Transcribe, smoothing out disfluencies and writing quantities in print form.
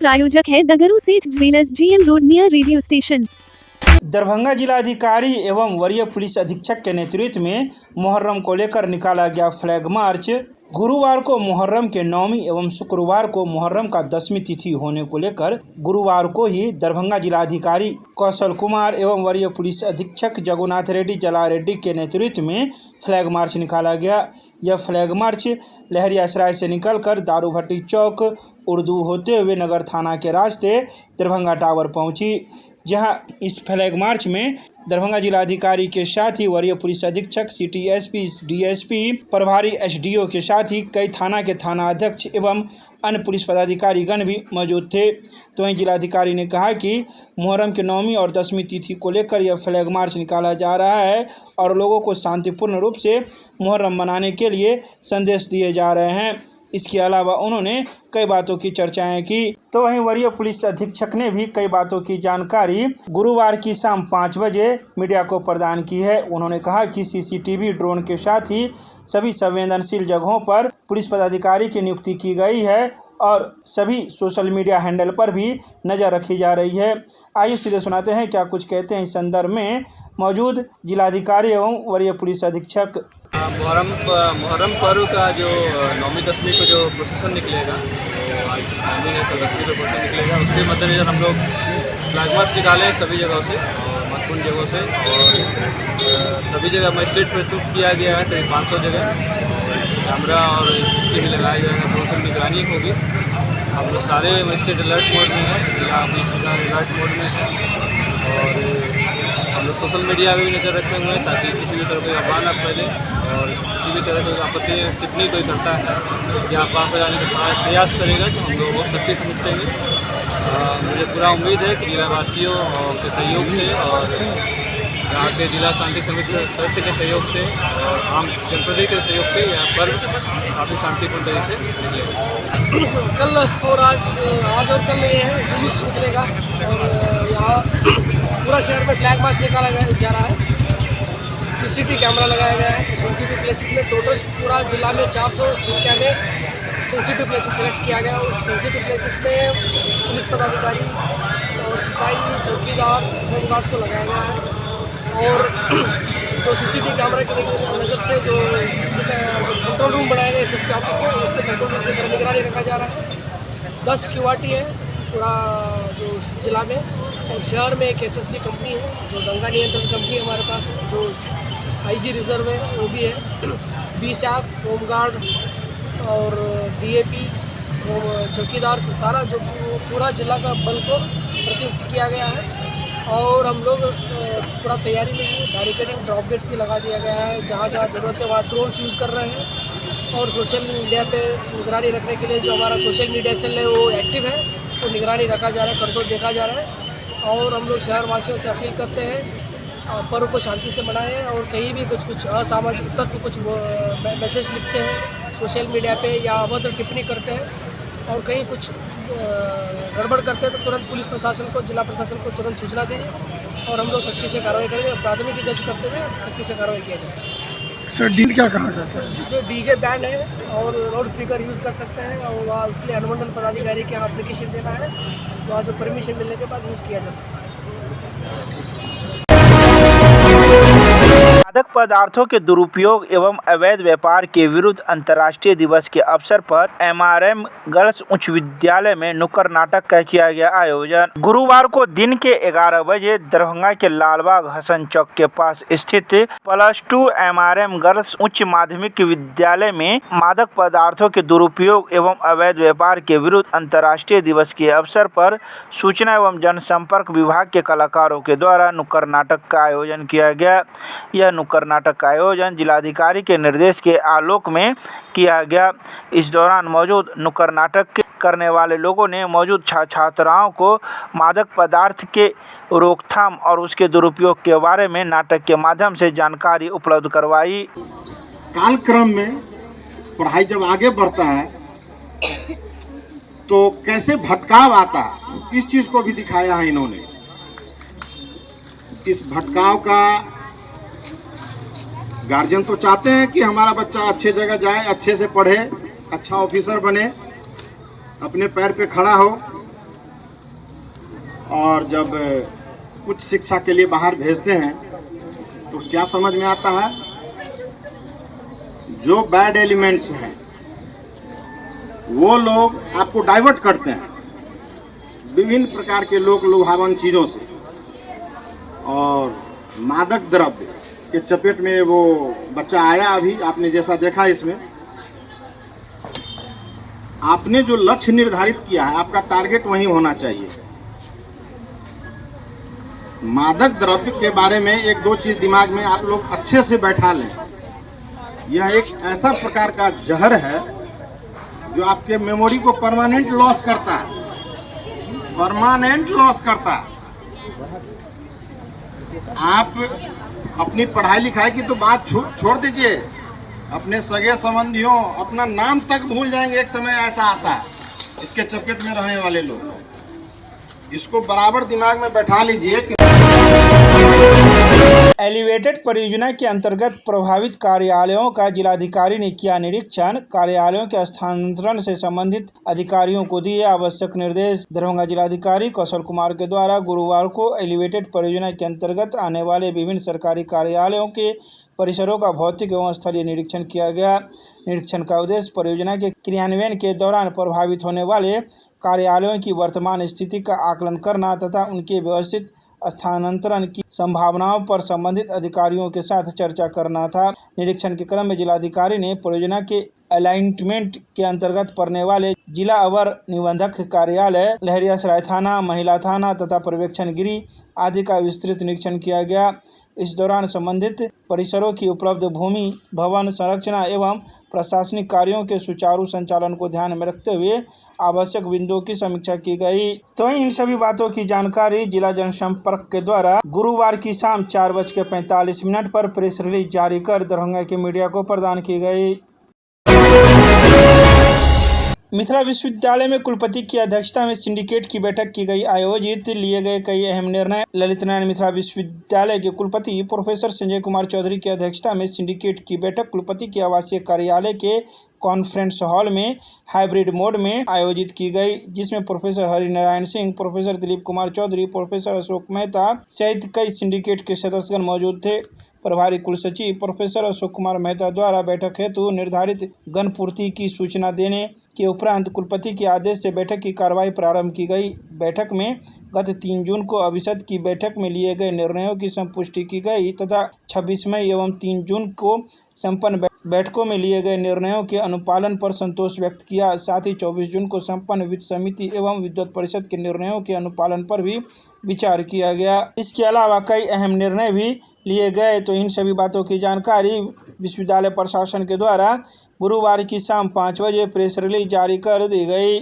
प्रायोजक है दगरू सेठ jewellers, GM road near radio station. Darbhanga जिलाधिकारी एवं वरीय पुलिस अधीक्षक के नेतृत्व में मुहर्रम को लेकर निकाला गया फ्लैग मार्च। गुरुवार को मुहर्रम के 9वीं एवं शुक्रवार को मुहर्रम का 10वीं तिथि होने को लेकर गुरुवार को ही दरभंगा जिलाधिकारी कौशल कुमार एवं वरीय पुलिस अधीक्षक जगुनाथ रेड्डी जला रेड्डी के नेतृत्व में फ्लैग मार्च निकाला गया। यह फ्लैग मार्च लहरियासराय से निकलकर दारूभट्टी चौक उर्दू होते हुए नगर थाना के रास्ते दरभंगा टावर पहुंची, जहां इस फ्लैग मार्च में दरभंगा जिलाधिकारी के साथ ही वरीय पुलिस अधीक्षक, सिटी एसपी, डीएसपी, प्रभारी एसडीओ के साथ ही कई थाना के थाना अध्यक्ष एवं अन्य पुलिस पदाधिकारीगण भी मौजूद थे। तो वहीं जिलाधिकारी ने कहा कि मुहर्रम के 9वीं और 10वीं तिथि को लेकर यह फ्लैग मार्च निकाला जा रहा है और लोगों को शांतिपूर्ण रूप से मुहर्रम मनाने के लिए संदेश दिए जा रहे हैं। इसके अलावा उन्होंने कई बातों की चर्चाएं की। तो वहीं वरीय पुलिस अधीक्षक ने भी कई बातों की जानकारी गुरुवार की शाम 5 बजे मीडिया को प्रदान की है। उन्होंने कहा कि सीसीटीवी, ड्रोन के साथ ही सभी संवेदनशील जगहों पर पुलिस पदाधिकारी की नियुक्ति की गई है और सभी सोशल मीडिया हैंडल पर भी नज़र रखी जा रही है। आइए सीधे सुनाते हैं क्या कुछ कहते हैं इस संदर्भ में मौजूद जिलाधिकारी एवं वरीय पुलिस अधीक्षक। मुहर्रम पर्व का जो 9वीं 10वीं को जो प्रोसेसन निकलेगा, आज 9वीं है तो 10वीं को प्रोसेसन निकलेगा, उसके मद्देनजर हम लोग फ्लैग मार्च निकाले सभी जगहों से, महत्वपूर्ण जगहों से, और सभी जगह मजिस्ट्रेट प्रस्तुत किया गया है। करीब 500 जगह कैमरा और CCTV लगाए गए हैं, तो निगरानी होगी। हम लोग सारे मजिस्ट्रेट अलर्ट मोड में हैं, जिला पुलिस अलर्ट मोड में है और हम लोग सोशल मीडिया में भी नज़र रखे हुए हैं ताकि किसी भी तरह कोई अफवाह न फैले और किसी भी तरह कोई आपत्ति टिप्पणी कोई करता है या अफवाह फैलाने का प्रयास करेगा तो हम लोग बहुत सख्ती से निपटेंगे। मुझे पूरा उम्मीद है कि जिलावासियों के सहयोग से और यहाँ के जिला शांति समिति सदस्य के सहयोग से और आम जनप्रतिनिधि के सहयोग से यह पर्व काफ़ी शांतिपूर्ण तरीके से निकलेगा। कल और आज और कल ये है जुलूस निकलेगा और यहाँ पूरा शहर में फ्लैग मार्च निकाला जा रहा है। CCTV कैमरा लगाया गया है। सेंसिटिव प्लेसेस में टोटल पूरा जिला में 400 संख्या में सेंसिटिव प्लेसेस सेलेक्ट किया गया। उस सेंसिटिव प्लेसेस में पुलिस पदाधिकारी और सिपाही, चौकीदार, होमगार्ड्स को लगाया गया है और जो CCTV कैमरा की नज़र से जो कंट्रोल रूम बनाया गया SSP ऑफिस में, उस पर कंट्रोल रूम की तरह निगरानी रखा जा रहा है। 10 QRT है पूरा जो जिला में और शहर में एक SSB कंपनी है जो दंगा नियंत्रण कंपनी हमारे पास है, जो IG रिजर्व है वो भी है, BSAF, होमगार्ड और DAP, चौकीदार, सारा जो पूरा जिला का बल को प्रतियुक्त किया गया है और हम लोग पूरा तैयारी में है। बैरिकेडिंग, ड्रॉप गेट्स भी लगा दिया गया है। जहाँ जहाँ ज़रूरत है वहाँ ड्रोन्स यूज़ कर रहे हैं और सोशल मीडिया पे निगरानी रखने के लिए जो हमारा सोशल मीडिया सेल है वो एक्टिव है, तो निगरानी रखा जा रहा है, कंट्रोल देखा जा रहा है। और हम लोग शहरवासियों से अपील करते हैं पर्व को शांति से मनाएं और कहीं भी कुछ असामाजिक तत्व कुछ मैसेज लिखते हैं सोशल मीडिया पे या अभद्र टिप्पणी करते हैं और कहीं कुछ गड़बड़ करते हैं तो तुरंत पुलिस प्रशासन को, जिला प्रशासन को तुरंत सूचना दें और हम लोग सख्ती से कार्रवाई करेंगे। प्राथमिकी दर्ज करते हुए सख्ती से कार्रवाई किया जाएगा। सर डील क्या कहा जाता है? जो DJ बैंड है और लाउड स्पीकर यूज़ कर सकते हैं और वहाँ उसके लिए अनुमंडल पदाधिकारी के यहाँ एप्लीकेशन देना है, वहाँ जो परमिशन मिलने के बाद यूज़ किया जा सकता है। मादक पदार्थों के दुरुपयोग एवं अवैध व्यापार के विरुद्ध अंतर्राष्ट्रीय दिवस के अवसर पर MRM गर्ल्स उच्च विद्यालय में नुक्कड़ नाटक का किया गया आयोजन। गुरुवार को दिन के 11 बजे दरभंगा के लालबाग हसन चौक के पास स्थित +2 MRM गर्ल्स उच्च माध्यमिक विद्यालय में मादक पदार्थों के दुरुपयोग एवं अवैध व्यापार के विरुद्ध अंतर्राष्ट्रीय दिवस के अवसर पर सूचना एवं जनसंपर्क विभाग के कलाकारों के द्वारा नुक्कड़ नाटक का आयोजन किया गया। यह नुक्कड़ नाटक का आयोजन जिलाधिकारी के निर्देश के आलोक में किया गया। इस दौरान मौजूद नुक्कड़ नाटक करने वाले लोगों ने मौजूद छात्राओं को मादक पदार्थ के रोकथाम और उसके दुरुपयोग के बारे में नाटक के माध्यम से जानकारी उपलब्ध करवाई। कालक्रम में पढ़ाई जब आगे बढ़ता है तो कैसे भटकाव आता है, इस चीज को भी दिखाया है इन्होंने। इस भटकाव का गार्जियन तो चाहते हैं कि हमारा बच्चा अच्छे जगह जाए, अच्छे से पढ़े, अच्छा ऑफिसर बने, अपने पैर पे खड़ा हो, और जब उच्च शिक्षा के लिए बाहर भेजते हैं तो क्या समझ में आता है, जो बैड एलिमेंट्स हैं वो लोग आपको डाइवर्ट करते हैं विभिन्न प्रकार के लोक लुभावन चीज़ों से, और मादक द्रव्य के चपेट में वो बच्चा आया। अभी आपने जैसा देखा, इसमें आपने जो लक्ष्य निर्धारित किया है, आपका टारगेट वही होना चाहिए। मादक द्रव्य के बारे में एक दो चीज दिमाग में आप लोग अच्छे से बैठा लें। यह एक ऐसा प्रकार का जहर है जो आपके मेमोरी को परमानेंट लॉस करता है, परमानेंट लॉस करता है। आप अपनी पढ़ाई लिखाई की तो बात छोड़ दीजिए, अपने सगे संबंधियों, अपना नाम तक भूल जाएंगे। एक समय ऐसा आता है इसके चपेट में रहने वाले लोग। इसको बराबर दिमाग में बैठा लीजिए कि एलिवेटेड परियोजना के अंतर्गत प्रभावित कार्यालयों का जिलाधिकारी ने किया निरीक्षण। कार्यालयों के स्थानांतरण से संबंधित अधिकारियों को दिए आवश्यक निर्देश। दरभंगा जिलाधिकारी कौशल कुमार के द्वारा गुरुवार को एलिवेटेड परियोजना के अंतर्गत आने वाले विभिन्न सरकारी कार्यालयों के परिसरों का भौतिक एवं स्थलीय निरीक्षण किया गया। निरीक्षण का उद्देश्य परियोजना के क्रियान्वयन के दौरान प्रभावित होने वाले कार्यालयों की वर्तमान स्थिति का आकलन करना तथा उनके व्यवस्थित स्थानांतरण की संभावनाओं पर संबंधित अधिकारियों के साथ चर्चा करना था। निरीक्षण के क्रम में जिलाधिकारी ने परियोजना के अलाइनमेंट के अंतर्गत पड़ने वाले जिला अवर निबंधक कार्यालय, लहरियासराय थाना, महिला थाना तथा पर्यवेक्षण गृह आदि का विस्तृत निरीक्षण किया गया। इस दौरान संबंधित परिसरों की उपलब्ध भूमि, भवन संरचना एवं प्रशासनिक कार्यों के सुचारू संचालन को ध्यान में रखते हुए आवश्यक बिंदुओं की समीक्षा की गई। तो इन सभी बातों की जानकारी जिला जनसंपर्क के द्वारा गुरुवार की शाम 4:45 पर प्रेस रिलीज जारी कर दरभंगा के मीडिया को प्रदान की गई। मिथिला विश्वविद्यालय में कुलपति की अध्यक्षता में सिंडिकेट की बैठक की गई। आयोजित लिए गए कई अहम निर्णय। ललित नारायण मिथिला विश्वविद्यालय के कुलपति प्रोफेसर संजय कुमार चौधरी की अध्यक्षता में सिंडिकेट की बैठक कुलपति के आवासीय कार्यालय के कॉन्फ्रेंस हॉल में हाइब्रिड मोड में आयोजित की गई, जिसमें professor Harinarayan Singh, professor Dilip Kumar Chaudhary, professor Ashok Mehta सहित कई सिंडिकेट के सदस्यगण मौजूद थे। प्रभारी कुलसचिव प्रोफेसर अशोक कुमार मेहता द्वारा बैठक हेतु निर्धारित गणपूर्ति की सूचना देने के उपरांत कुलपति के आदेश से बैठक की कार्रवाई प्रारंभ की गई। बैठक में गत 3 जून को अभिषद की बैठक में लिए गए निर्णयों की संपुष्टि की गई तथा 26 मई एवं 3 जून को संपन्न बैठकों में लिए गए निर्णयों के अनुपालन पर संतोष व्यक्त किया। साथ ही 24 जून को संपन्न वित्त समिति एवं विद्युत परिषद के निर्णयों के अनुपालन पर भी विचार किया गया। इसके अलावा कई अहम निर्णय भी लिए गए। तो इन सभी बातों की जानकारी विश्वविद्यालय प्रशासन के द्वारा गुरुवार की शाम 5 बजे प्रेस रिलीज जारी कर दी गई।